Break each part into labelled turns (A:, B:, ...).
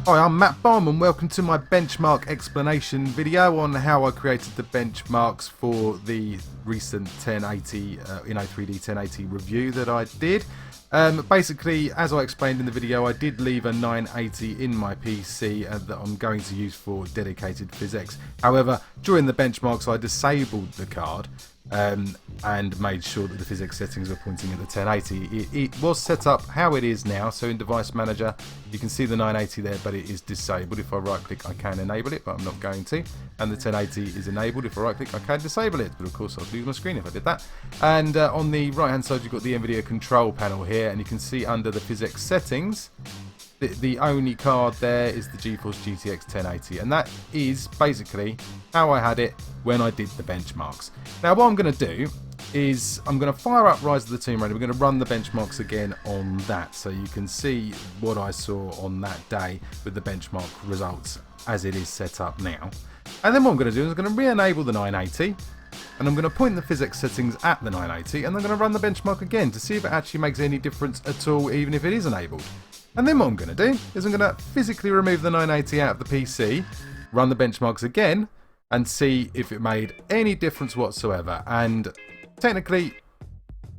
A: Hi, I'm Matt Bomb and welcome to my benchmark explanation video on how I created the benchmarks for the recent 1080 Inno3D 1080 review that I did. Basically, as I explained in the video, I did leave a 980 in my PC that I'm going to use for dedicated PhysX. However, during the benchmarks I disabled the card and made sure that the PhysX settings were pointing at the 1080. It was set up how it is now, so in Device Manager you can see the 980 there, but it is disabled. If I right click I can enable it, but I'm not going to. And the 1080 is enabled. If I right click I can disable it, but of course I'd lose my screen if I did that. And on the right hand side you've got the NVIDIA control panel here, and you can see under the PhysX settings the only card there is the GeForce GTX 1080, and that is basically how I had it when I did the benchmarks. Now what I'm going to do is I'm going to fire up Rise of the Tomb Raider. We're going to run the benchmarks again on that so you can see what I saw on that day with the benchmark results as it is set up now. And then what I'm going to do is I'm going to re-enable the 980, and I'm going to point the PhysX settings at the 980, and I'm going to run the benchmark again to see if it actually makes any difference at all, even if it is enabled. And then what I'm going to do is I'm going to physically remove the 980 out of the PC, run the benchmarks again, and see if it made any difference whatsoever. And technically,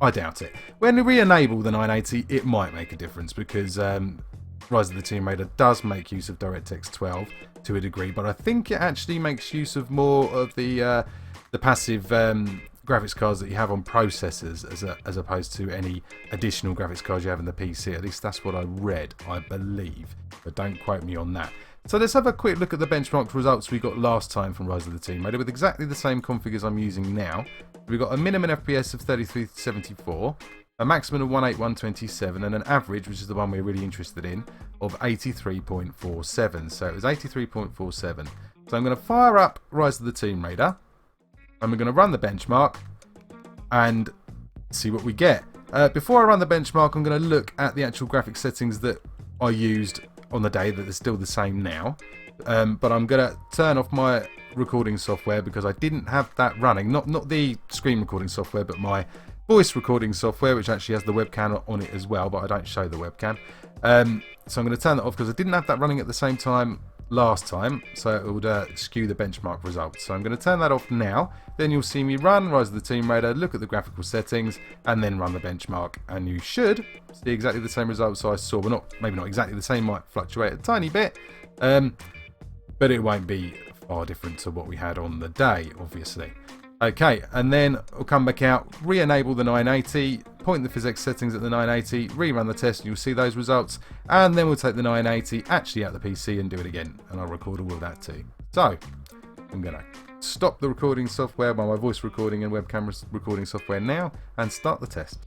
A: I doubt it. When we re-enable the 980, it might make a difference because Rise of the Tomb Raider does make use of DirectX 12 to a degree, but I think it actually makes use of more of the passive graphics cards that you have on processors as opposed to any additional graphics cards you have in the PC. At least that's what I read, I believe, but don't quote me on that. So let's have a quick look at the benchmark results we got last time from Rise of the Tomb Raider with exactly the same config as I'm using now. We've got a minimum FPS of 3374, a maximum of 18127, and an average, which is the one we're really interested in, of 83.47. So it was 83.47. So I'm going to fire up Rise of the Tomb Raider, and we're going to run the benchmark and see what we get. Before I run the benchmark, I'm going to look at the actual graphics settings that I used on the day that are still the same now. But I'm going to turn off my recording software because I didn't have that running. Not the screen recording software, but my voice recording software, which actually has the webcam on it as well, but I don't show the webcam. So I'm going to turn that off because I didn't have that running at the same time last time, so it would skew the benchmark results. So I'm going to turn that off now. Then you'll see me run Rise of the Tomb Raider, look at the graphical settings, and then run the benchmark, and you should see exactly the same results I saw. Well, maybe not exactly the same, might fluctuate a tiny bit, but it won't be far different to what we had on the day, obviously. Okay, and then I'll come back out, re-enable the 980, point the PhysX settings at the 980, rerun the test, and you'll see those results. And then we'll take the 980 actually out the PC and do it again, and I'll record all of that too. So I'm going to stop the recording software by my voice recording and webcam recording software now and start the test.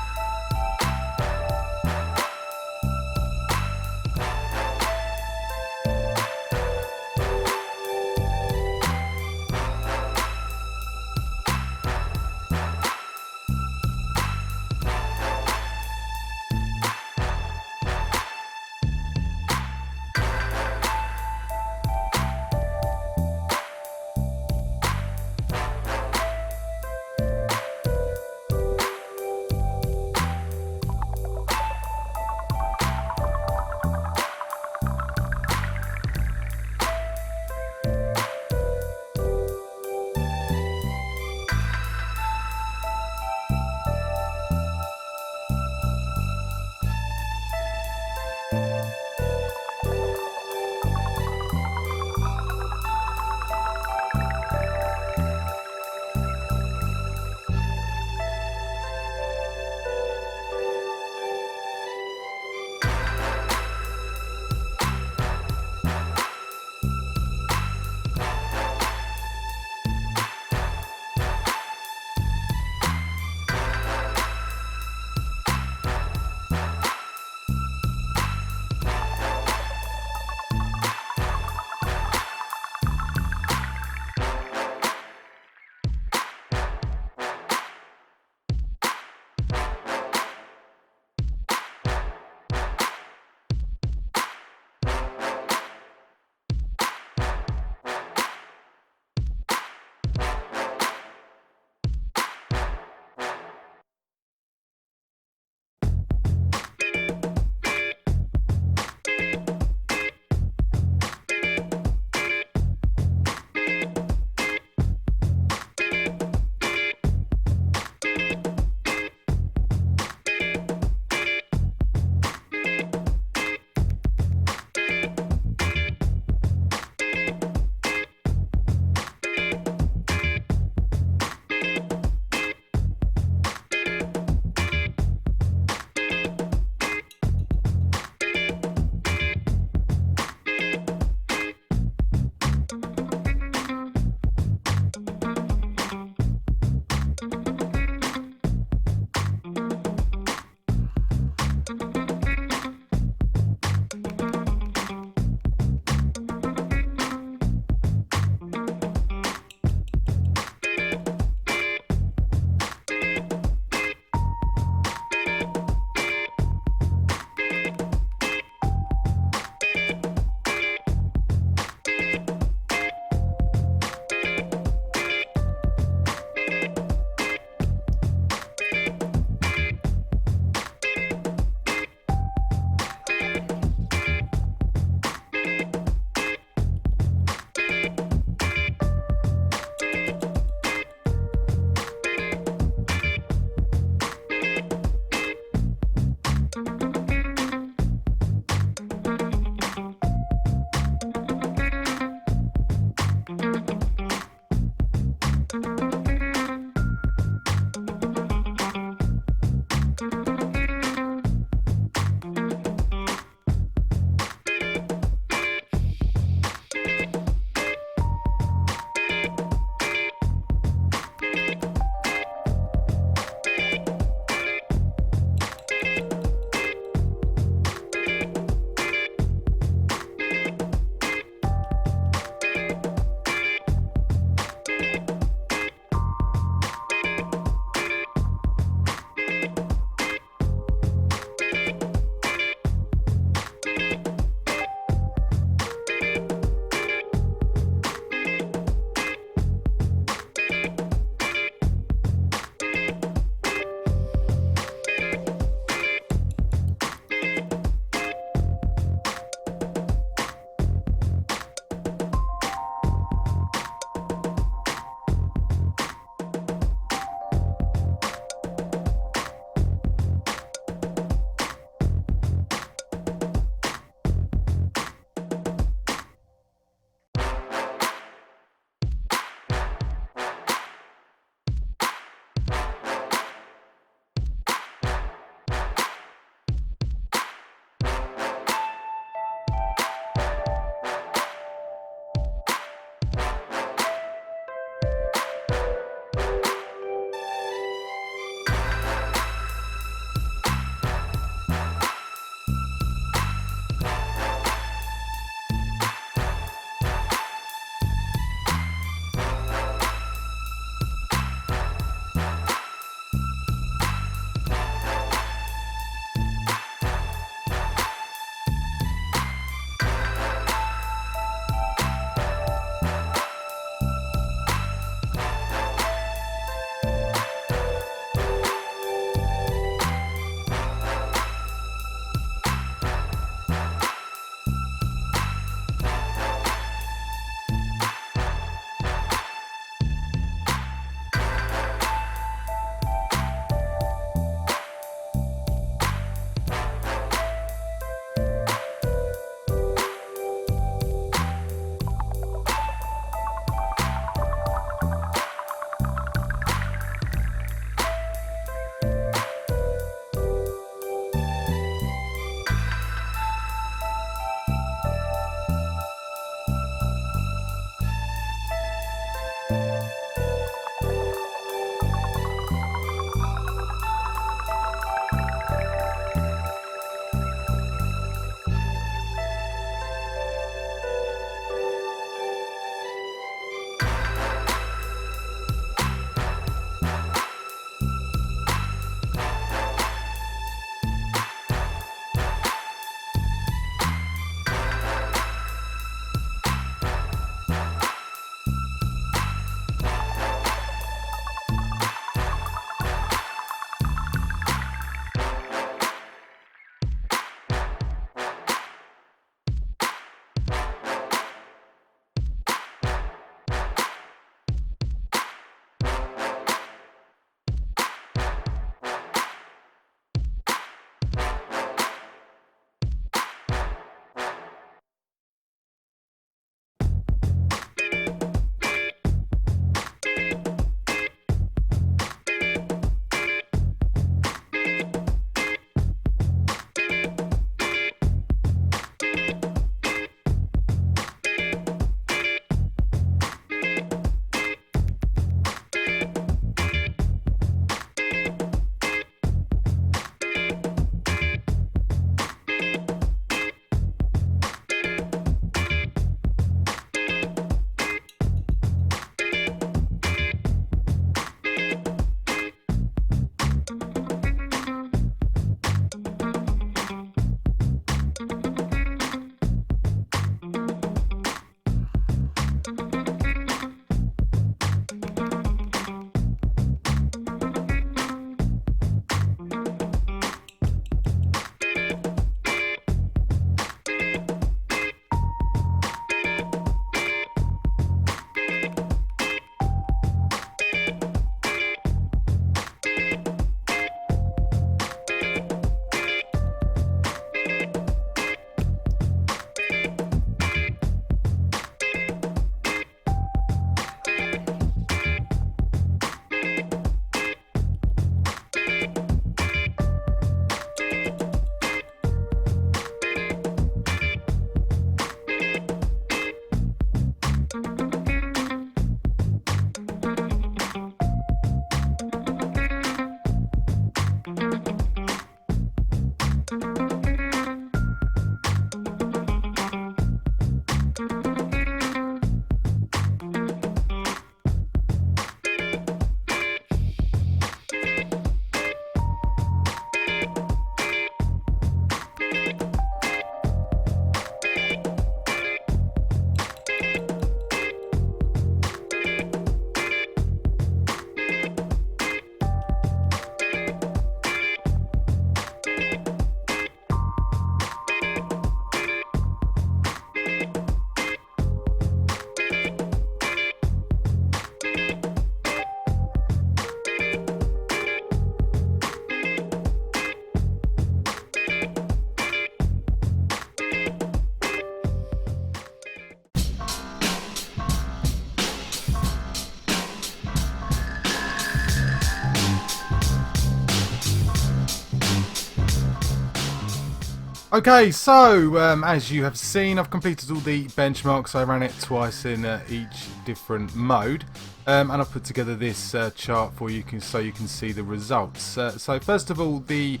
A: Okay, so as you have seen, I've completed all the benchmarks. I ran it twice in each different mode, and I've put together this chart for you so you can see the results. So first of all, the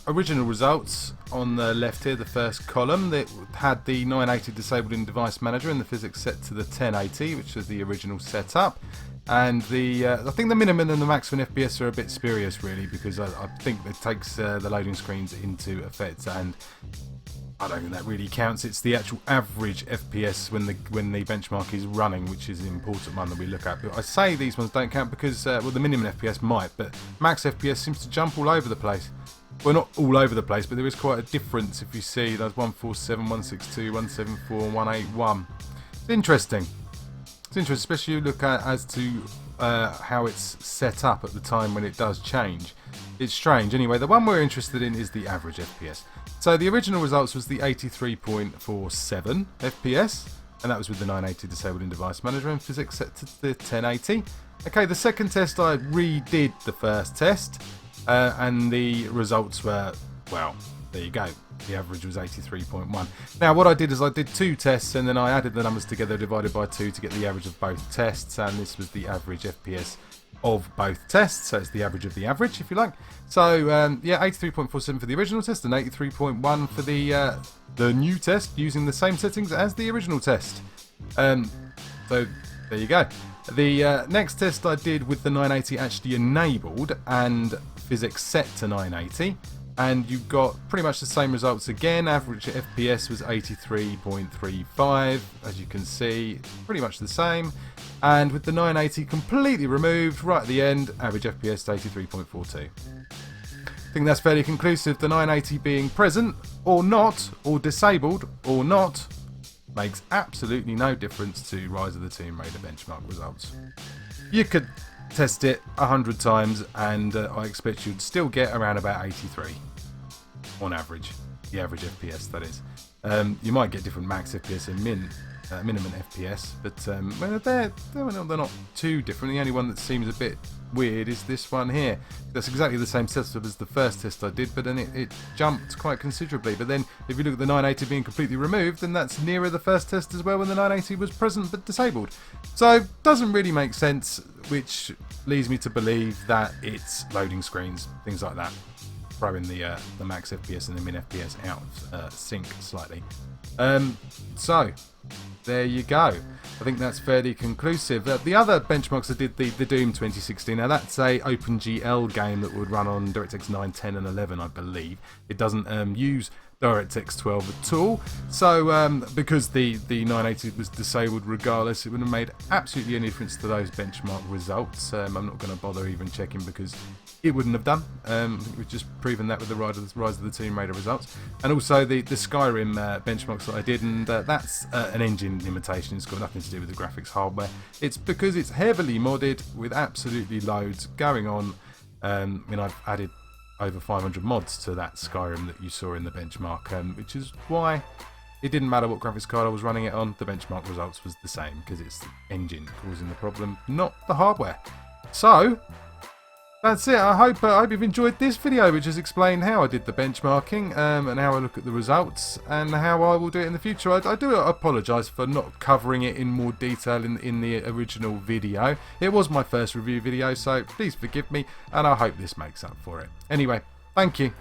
A: original results on the left here, the first column, that had the 980 disabled in Device Manager and the PhysX set to the 1080, which was the original setup. And I think the minimum and the maximum FPS are a bit spurious, really, because I think it takes the loading screens into effect, and I don't think that really counts. It's the actual average FPS when the benchmark is running, which is an important one that we look at. But I say these ones don't count because well, the minimum FPS might, but max FPS seems to jump all over the place. Well, not all over the place, but there is quite a difference if you see those 147, 162, 174, 181. It's interesting. It's interesting, especially you look at as to how it's set up at the time when it does change. It's strange. Anyway, the one we're interested in is the average FPS. So the original results was the 83.47 FPS, and that was with the 980 disabled in Device Manager and PhysX set to the 1080. Okay, the second test I redid the first test, and the results were, well, there you go. The average was 83.1. Now what I did is I did two tests and then I added the numbers together, divided by 2 to get the average of both tests, and this was the average FPS of both tests, so it's the average of the average, if you like. So yeah, 83.47 for the original test and 83.1 for the new test, using the same settings as the original test. So there you go. The next test I did with the 980 actually enabled and PhysX set to 980. And you got pretty much the same results again. Average FPS was 83.35, as you can see, pretty much the same. And with the 980 completely removed, right at the end, average FPS 83.42. I think that's fairly conclusive. The 980 being present or not, or disabled or not, makes absolutely no difference to Rise of the Tomb Raider benchmark results. You could test it 100 times and I expect you'd still get around about 83 on average, the average FPS that is. You might get different max FPS and minimum FPS, but well, they're not too different. The only one that seems a bit weird is this one here. That's exactly the same setup as the first test I did, but then it jumped quite considerably. But then if you look at the 980 being completely removed, then that's nearer the first test as well, when the 980 was present but disabled. So doesn't really make sense, which leads me to believe that it's loading screens, things like that, throwing the max FPS and the min FPS out of sync slightly. So there you go. I think that's fairly conclusive. The other benchmarks I did, the Doom 2016. Now that's a OpenGL game that would run on DirectX 9, 10 and 11, I believe. It doesn't use DirectX 12 at all. So because the 980 was disabled regardless, it wouldn't have made absolutely any difference to those benchmark results. I'm not going to bother even checking because it wouldn't have done. We've just proven that with the Rise of the Tomb Raider results. And also the Skyrim benchmarks that I did, and that's an engine limitation. It's got nothing to do with the graphics hardware. It's because it's heavily modded with absolutely loads going on. I mean, I've added over 500 mods to that Skyrim that you saw in the benchmark, which is why it didn't matter what graphics card I was running it on. The benchmark results was the same because it's the engine causing the problem, not the hardware. So that's it. I hope you've enjoyed this video, which has explained how I did the benchmarking and how I look at the results and how I will do it in the future. I do apologise for not covering it in more detail in the original video. It was my first review video, so please forgive me, and I hope this makes up for it. Anyway, thank you.